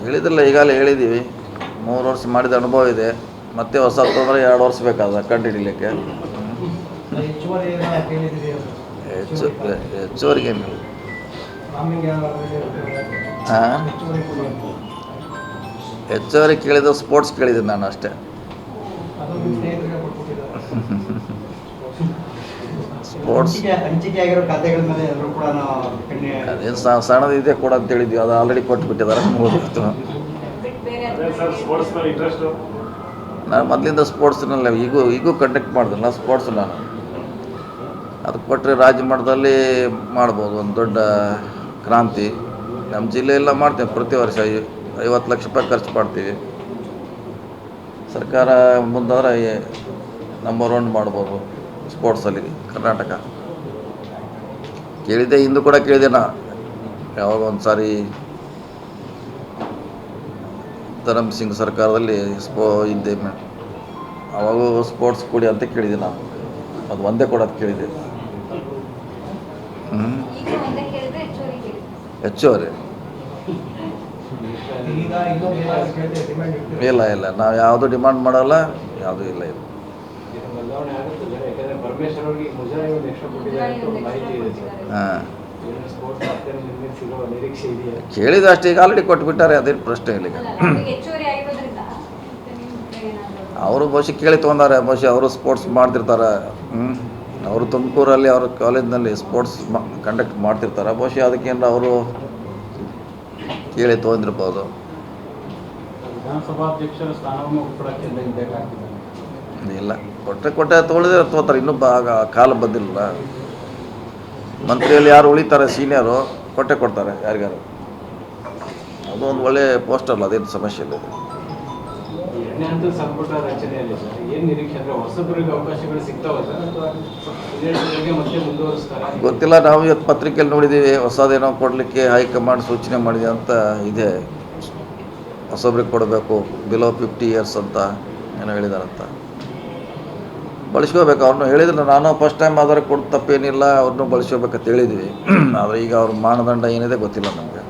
ಹೇಳಿದ್ರಲ್ಲ, ಈಗಾಗಲೇ ಹೇಳಿದ್ದೀವಿ. 3 ವರ್ಷ ಮಾಡಿದ ಅನುಭವ ಇದೆ. ಮತ್ತೆ ಹೊಸ ತೊಂದರೆ 2 ವರ್ಷ ಬೇಕಾದ ಕಂಟಿನ್ಯೂಲಿಕ್ಕೆ. ಹೆಚ್ಚುವರಿಗೇನಿಲ್ಲ. ಹಾಂ, ಹೆಚ್ಚುವರಿ ಕೇಳಿದ್ದು ಸ್ಪೋರ್ಟ್ಸ್ ಕೇಳಿದ್ದೀನಿ ನಾನು ಅಷ್ಟೇ. ಸ್ಪೋರ್ಟ್ಸ್ ಅದೇನು ಸಣ್ಣದಿದೆ ಕೂಡ ಅಂತ ಹೇಳಿದ್ವಿ, ಅದು ಆಲ್ರೆಡಿ ಕೊಟ್ಟುಬಿಟ್ಟಿದ್ದಾರೆ. ಮುಗಿದಿತ್ತು. ನಾನು ಮೊದಲಿಂದ ಸ್ಪೋರ್ಟ್ಸ್ನಲ್ಲ, ಈಗೂ ಕಂಡಕ್ಟ್ ಮಾಡಿದ್ರಲ್ಲ ಸ್ಪೋರ್ಟ್ಸ್. ನಾನು ಅದು ಕೊಟ್ಟರೆ ರಾಜ್ಯ ಮಟ್ಟದಲ್ಲಿ ಮಾಡ್ಬೋದು ಒಂದು ದೊಡ್ಡ ಕ್ರಾಂತಿ. ನಮ್ಮ ಜಿಲ್ಲೆಯೆಲ್ಲ ಮಾಡ್ತೇವೆ. ಪ್ರತಿ ವರ್ಷ 50 ಲಕ್ಷ ರೂಪಾಯಿ ಖರ್ಚು ಮಾಡ್ತೀವಿ. ಸರ್ಕಾರ ಮುಂದಾದ್ರೆ ನಂಬರ್ 1 ಮಾಡ್ಬೋದು ಸ್ಪೋರ್ಟ್ಸಲ್ಲಿ ಕರ್ನಾಟಕ. ಕೇಳಿದ್ದೆ, ಹಿಂದೂ ಕೂಡ ಕೇಳಿದೆ ನಾ. ಯಾವಾಗ ಒಂದು ಸಾರಿ ಧರಮ್ ಸಿಂಗ್ ಸರ್ಕಾರದಲ್ಲಿ ಇದ್ದೆ, ಅವಾಗೂ ಸ್ಪೋರ್ಟ್ಸ್ ಕೊಡಿ ಅಂತ ಕೇಳಿದೆ ನಾನು. ಅದು ಒಂದೇ ಕೊಡೋದು ಕೇಳಿದೆ. ಹೆಚ್ಚುವರಿ ಇಲ್ಲ, ನಾವು ಯಾವುದು ಡಿಮಾಂಡ್ ಮಾಡಲ್ಲ, ಯಾವುದೂ ಇಲ್ಲ. ಇದು ಹಾಂ, ಕೇಳಿದ ಅಷ್ಟೇ. ಈಗ ಆಲ್ರೆಡಿ ಕೊಟ್ಬಿಟ್ಟಾರೆ, ಅದೇನು ಪ್ರಶ್ನೆ ಇಲ್ಲ. ಈಗ ಅವರು ಬಹುಶಃ ಕೇಳಿ ತೊಗೊಂಡಾರೆ. ಬಹುಶಃ ಅವರು ಸ್ಪೋರ್ಟ್ಸ್ ಮಾಡ್ತಿರ್ತಾರೆ. ಅವರು ತುಮಕೂರಲ್ಲಿ ಅವ್ರ ಕಾಲೇಜ್ನಲ್ಲಿ ಸ್ಪೋರ್ಟ್ಸ್ ಕಂಡಕ್ಟ್ ಮಾಡ್ತಿರ್ತಾರೆ. ಬಹುಶಃ ಅದಕ್ಕೇನು ಅವರು ಕೇಳಿ ತೊಗೊಂಡಿರ್ಬೋದು. ಇಲ್ಲ, ಕೊಟ್ಟರೆ ತೊಗೊಳ್ತಾರೆ. ಇನ್ನೂ ಕಾಲ ಬಂದಿಲ್ಲ. ಮಂತ್ರಿಯಲ್ಲಿ ಯಾರು ಉಳಿತಾರೆ ಸೀನಿಯರು ಕೊಡ್ತಾರೆ ಯಾರಿಗಾರು. ಅದು ಒಂದು ಒಳ್ಳೆ ಪೋಸ್ಟ್ ಅಲ್ಲ, ಅದೇನು ಸಮಸ್ಯೆ ಇಲ್ಲ. ಗೊತ್ತಿಲ್ಲ. ನಾವು ಇವತ್ತು ಪತ್ರಿಕೆಯಲ್ಲಿ ನೋಡಿದ್ದೀವಿ, ಹೊಸದೇನೋ ಕೊಡಲಿಕ್ಕೆ ಹೈಕಮಾಂಡ್ ಸೂಚನೆ ಮಾಡಿದೆ ಅಂತ ಇದೆ. ಹೊಸೊಬ್ರಿಗೆ ಕೊಡಬೇಕು, ಬಿಲೋ 50 years ಅಂತ ಏನೋ ಹೇಳಿದಾರಂತ. ಬಳಸ್ಕೋಬೇಕು. ಅವ್ರನ್ನೂ ಹೇಳಿದ್ರು. ನಾನು ಫಸ್ಟ್ ಟೈಮ್ ಆದ್ರೆ ಕೊಟ್ಟು ತಪ್ಪೇನಿಲ್ಲ, ಅವ್ರನ್ನೂ ಬಳಸ್ಕೋಬೇಕಂತ ಹೇಳಿದ್ವಿ. ಆದರೆ ಈಗ ಅವ್ರ ಮಾನದಂಡ ಏನಿದೆ ಗೊತ್ತಿಲ್ಲ ನಮಗೆ.